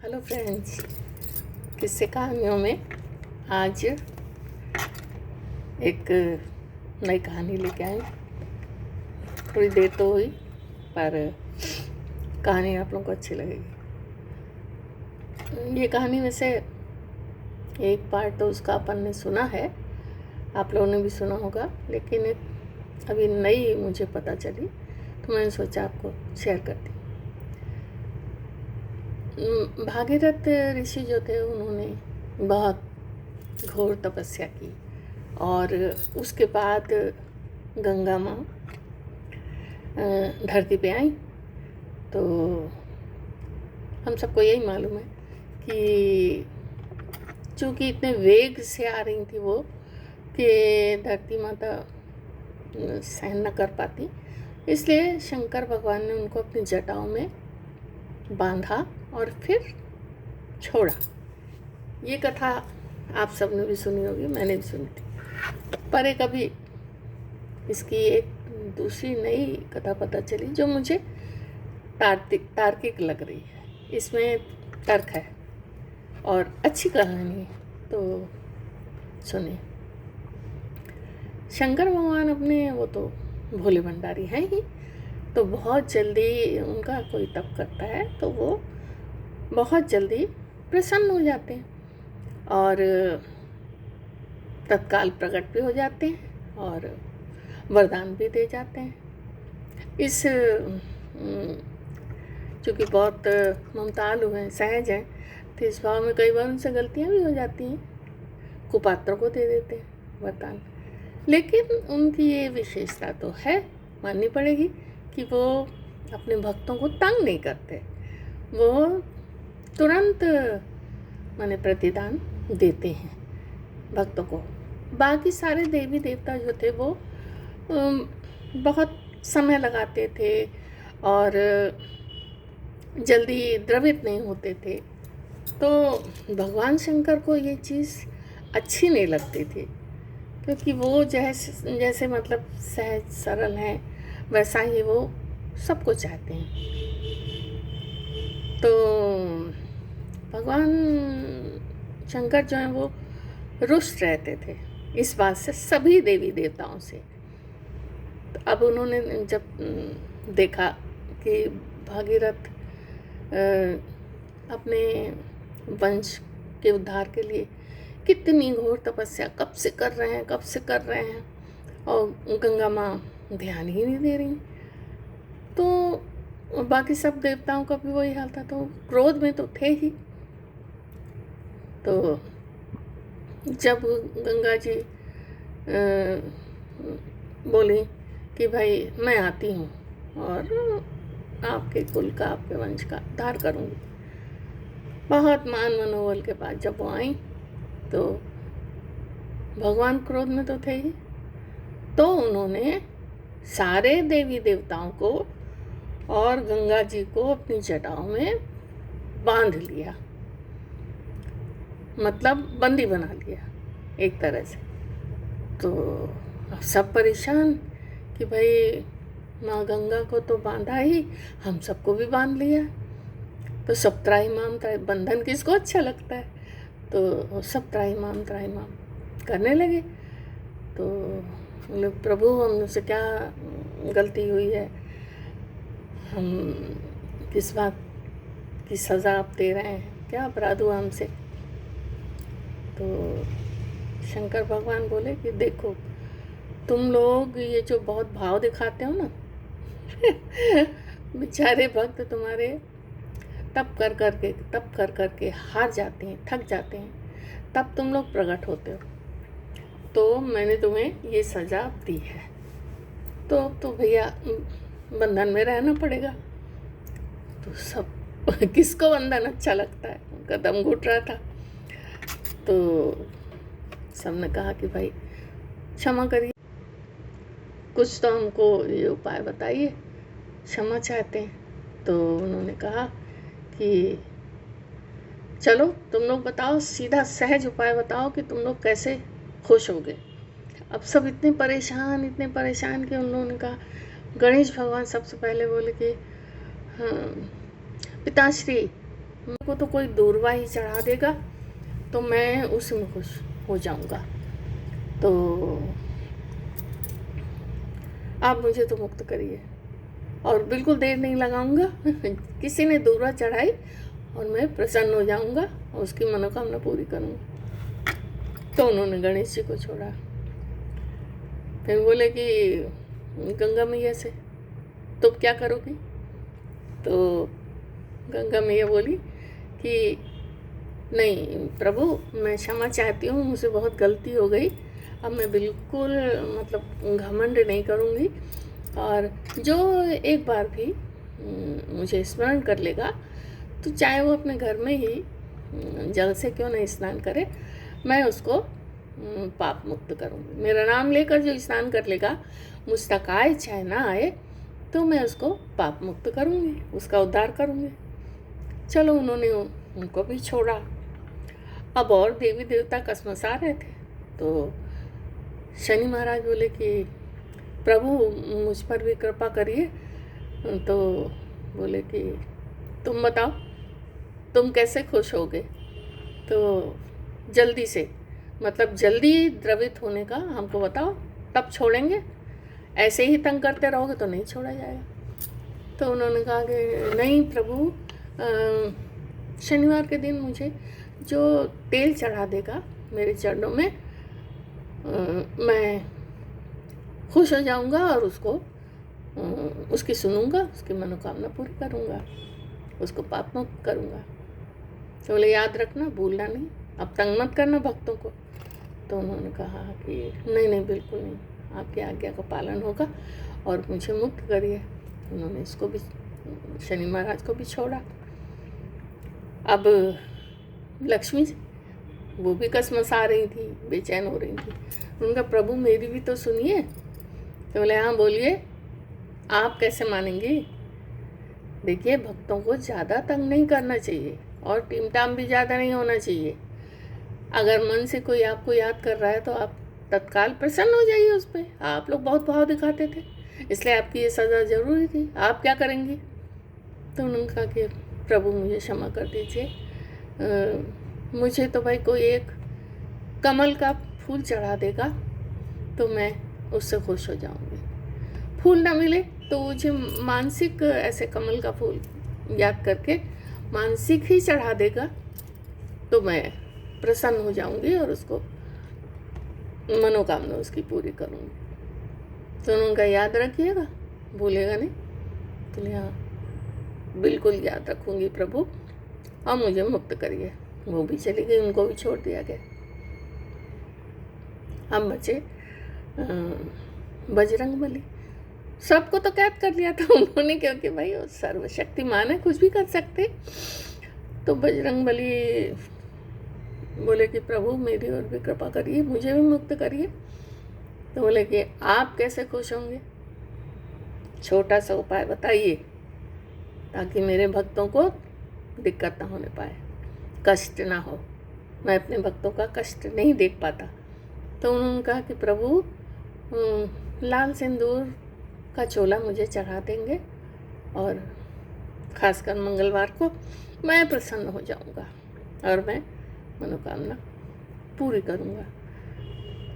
Hello friends, किस्से कहानियों में आज एक नई कहानी लेके आई। थोड़ी देर तो हुई पर कहानी आप लोगों को अच्छी लगेगी। ये कहानी में से एक पार्ट तो उसका अपन ने सुना है, आप लोगों ने भी सुना होगा, लेकिन अभी नई मुझे पता चली तो मैंने सोचा आपको शेयर कर दी। भागीरथ ऋषि जो थे उन्होंने बहुत घोर तपस्या की और उसके बाद गंगा माँ धरती पे आई। तो हम सबको यही मालूम है कि चूँकि इतने वेग से आ रही थी वो कि धरती माता सहन न कर पाती, इसलिए शंकर भगवान ने उनको अपनी जटाओं में बांधा और फिर छोड़ा। ये कथा आप सब ने भी सुनी होगी, मैंने भी सुनी थी, पर एक अभी इसकी एक दूसरी नई कथा पता चली जो मुझे तार्किक लग रही है। इसमें तर्क है और अच्छी कहानी है, तो सुनिए। शंकर भगवान अपने वो तो भोले भंडारी हैं ही, तो बहुत जल्दी उनका कोई तप करता है तो वो बहुत जल्दी प्रसन्न हो जाते हैं और तत्काल प्रकट भी हो जाते हैं और वरदान भी दे जाते हैं। इस चूँकि बहुत ममतालु हैं, सहज हैं, तो इस भाव में कई बार उनसे गलतियाँ भी हो जाती हैं, कुपात्रों को दे देते हैं वरदान। लेकिन उनकी ये विशेषता तो है, माननी पड़ेगी, कि वो अपने भक्तों को तंग नहीं करते, वो तुरंत माने प्रतिदान देते हैं भक्तों को। बाकी सारे देवी देवता जो थे वो बहुत समय लगाते थे और जल्दी द्रवित नहीं होते थे, तो भगवान शंकर को ये चीज़ अच्छी नहीं लगती थी, क्योंकि वो जैसे मतलब सहज सरल हैं, वैसा ही वो सबको चाहते हैं। तो भगवान शंकर जो हैं वो रुष्ट रहते थे इस बात से सभी देवी देवताओं से। तो अब उन्होंने जब देखा कि भागीरथ अपने वंश के उद्धार के लिए कितनी घोर तपस्या कब से कर रहे हैं और गंगा माँ ध्यान ही नहीं दे रही, तो बाकी सब देवताओं का भी वही हाल था, तो क्रोध में तो थे ही। तो जब गंगा जी बोली कि भाई मैं आती हूँ और आपके कुल का, आपके वंश का उद्धार करूँगी, बहुत मान मनोबल के बाद जब वो आई तो भगवान क्रोध में तो थे ही, तो उन्होंने सारे देवी देवताओं को और गंगा जी को अपनी जटाओं में बांध लिया, मतलब बंदी बना लिया एक तरह से। तो अब सब परेशान कि भाई माँ गंगा को तो बांधा ही, हम सबको भी बांध लिया, तो सब त्राहिमाम बंधन किसको अच्छा लगता है, तो सब त्राहिमाम करने लगे। तो बोले प्रभु हमसे क्या गलती हुई है, हम किस बात की सज़ा आप दे रहे हैं, क्या अपराध हुआ हमसे। तो शंकर भगवान बोले कि देखो तुम लोग ये जो बहुत भाव दिखाते हो ना बेचारे भक्त तुम्हारे तप कर कर के हार जाते हैं, थक जाते हैं, तब तुम लोग प्रकट होते हो, तो मैंने तुम्हें ये सज़ा दी है, तो भैया बंधन में रहना पड़ेगा। तो सब किसको बंधन अच्छा लगता है, उनका दम घुट रहा था। तो सबने कहा कि भाई क्षमा करिए, कुछ तो हमको ये उपाय बताइए, क्षमा चाहते हैं। तो उन्होंने कहा कि चलो तुम लोग बताओ, सीधा सहज उपाय बताओ कि तुम लोग कैसे खुश होगे। अब सब इतने परेशान कि उन्होंने कहा, गणेश भगवान सबसे पहले बोले कि हाँ पिताश्री, मेरे को तो कोई दूरवा ही चढ़ा देगा तो मैं उसमें खुश हो जाऊंगा। तो आप मुझे तो मुक्त करिए और बिल्कुल देर नहीं लगाऊंगा। किसी ने दूरवा चढ़ाई और मैं प्रसन्न हो जाऊंगा और उसकी मनोकामना पूरी करूंगा। तो उन्होंने गणेश जी को छोड़ा। फिर बोले कि गंगा मैया से तुम क्या करोगी? तो गंगा मैया बोली कि नहीं प्रभु, मैं क्षमा चाहती हूँ, मुझसे बहुत गलती हो गई। अब मैं बिल्कुल मतलब घमंड नहीं करूँगी और जो एक बार भी मुझे स्मरण कर लेगा तो चाहे वो अपने घर में ही जल से क्यों नहीं स्नान करे, मैं उसको पाप मुक्त करूँगी। मेरा नाम लेकर जो स्नान कर लेगा, मुझ तक आए चाहे ना आए, तो मैं उसको पाप मुक्त करूँगी, उसका उद्धार करूँगी। चलो उन्होंने उनको भी छोड़ा। अब और देवी देवता कसमसा रहे थे तो शनि महाराज बोले कि प्रभु मुझ पर भी कृपा करिए। तो बोले कि तुम बताओ तुम कैसे खुश होगे? तो जल्दी से मतलब जल्दी द्रवित होने का हमको बताओ, तब छोड़ेंगे। ऐसे ही तंग करते रहोगे तो नहीं छोड़ा जाएगा। तो उन्होंने कहा कि नहीं प्रभु, शनिवार के दिन मुझे जो तेल चढ़ा देगा मेरे चरणों में, मैं खुश हो जाऊंगा और उसको उसकी सुनूंगा, उसकी मनोकामना पूरी करूंगा, उसको पाप मुक्त करूंगा। तो बोले याद रखना, भूलना नहीं, अब तंग मत करना भक्तों को। तो उन्होंने कहा कि नहीं नहीं बिल्कुल नहीं, आपकी आज्ञा का पालन होगा और मुझे मुक्त करिए। उन्होंने इसको भी, शनि महाराज को भी छोड़ा। अब लक्ष्मी वो भी कसमसा रही थी, बेचैन हो रही थी। उनका प्रभु मेरी भी तो सुनिए। तो बोले हाँ बोलिए, आप कैसे मानेंगी? देखिए भक्तों को ज़्यादा तंग नहीं करना चाहिए और टिमटाम भी ज़्यादा नहीं होना चाहिए। अगर मन से कोई आपको याद कर रहा है तो आप तत्काल प्रसन्न हो जाइए उस पर। आप लोग बहुत भाव दिखाते थे, इसलिए आपकी ये सज़ा ज़रूरी थी। आप क्या करेंगी? तो उन्होंने कहा कि प्रभु मुझे क्षमा कर दीजिए, मुझे तो भाई कोई एक कमल का फूल चढ़ा देगा तो मैं उससे खुश हो जाऊंगी। फूल ना मिले तो मुझे मानसिक ऐसे कमल का फूल याद करके मानसिक ही चढ़ा देगा तो मैं प्रसन्न हो जाऊंगी और उसको मनोकामना उसकी पूरी करूंगी। तो उनका याद रखिएगा, भूलेगा नहीं। तो हाँ बिल्कुल याद रखूंगी प्रभु, और मुझे मुक्त करिए। वो भी चली गई, उनको भी छोड़ दिया गया। हम बचे बजरंगबली। सबको तो कैद कर लिया था उन्होंने, क्योंकि भाई वो सर्वशक्तिमान है, कुछ भी कर सकते। तो बजरंगबली बोले कि प्रभु मेरी ओर भी कृपा करिए, मुझे भी मुक्त करिए। तो बोले कि आप कैसे खुश होंगे? छोटा सा उपाय बताइए ताकि मेरे भक्तों को दिक्कत ना होने पाए, कष्ट ना हो। मैं अपने भक्तों का कष्ट नहीं देख पाता। तो उन्होंने कहा कि प्रभु लाल सिंदूर का चोला मुझे चढ़ा देंगे और खासकर मंगलवार को मैं प्रसन्न हो जाऊंगा और मैं मनोकामना पूरी करूंगा।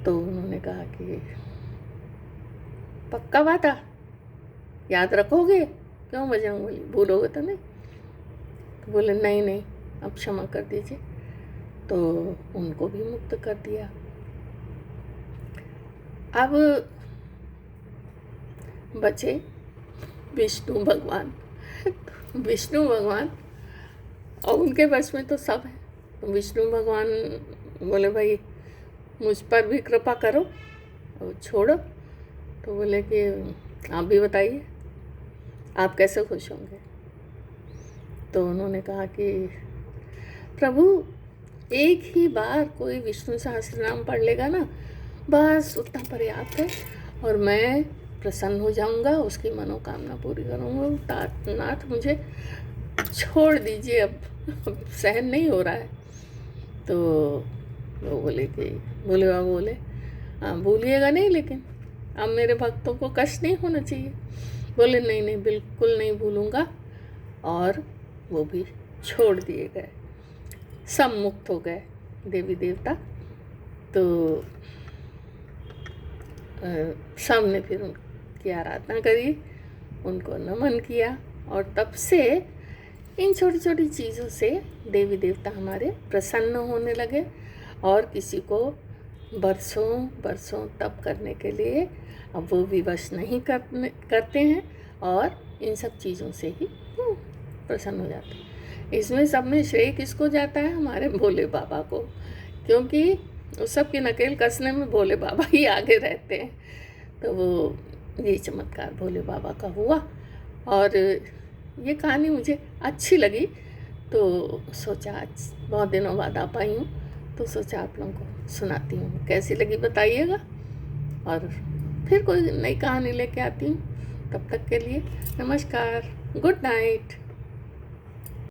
तो उन्होंने कहा कि पक्का वादा, याद रखोगे? क्यों बजरंगबली, भूलोगे तो नहीं? तो बोले नहीं नहीं, अब क्षमा कर दीजिए। तो उनको भी मुक्त कर दिया। अब बचे विष्णु भगवान। विष्णु भगवान और उनके बस में तो सब है। तो विष्णु भगवान बोले भाई मुझ पर भी कृपा करो और छोड़ो। तो बोले कि आप भी बताइए आप कैसे खुश होंगे? तो उन्होंने कहा कि प्रभु एक ही बार कोई विष्णु सहस्त्र नाम पढ़ लेगा ना, बस उतना पर्याप्त है और मैं प्रसन्न हो जाऊंगा, उसकी मनोकामना पूरी करूंगा। नाथ मुझे छोड़ दीजिए, अब सहन नहीं हो रहा है। तो वो बोले कि बोले बाबा बोले हाँ भूलिएगा नहीं, लेकिन अब मेरे भक्तों को कष्ट नहीं होना चाहिए। बोले नहीं नहीं बिल्कुल नहीं भूलूंगा। और वो भी छोड़ दिए गए, सब मुक्त हो गए देवी देवता। तो सामने फिर उनकी आराधना करी, उनको नमन किया, और तब से इन छोटी छोटी चीज़ों से देवी देवता हमारे प्रसन्न होने लगे, और किसी को बरसों बरसों तप करने के लिए अब वो विवश नहीं करते हैं, और इन सब चीज़ों से ही वो प्रसन्न हो जाते हैं। इसमें सब में श्रेय किसको जाता है? हमारे भोले बाबा को, क्योंकि उस सब की नकेल कसने में भोले बाबा ही आगे रहते हैं। तो वो ये चमत्कार भोले बाबा का हुआ, और ये कहानी मुझे अच्छी लगी, तो सोचा आज बहुत दिनों बाद आ पाई हूँ, तो सोचा आप लोगों को सुनाती हूँ। कैसी लगी बताइएगा, और फिर कोई नई कहानी लेके आती हूँ। तब तक के लिए नमस्कार, गुड नाइट।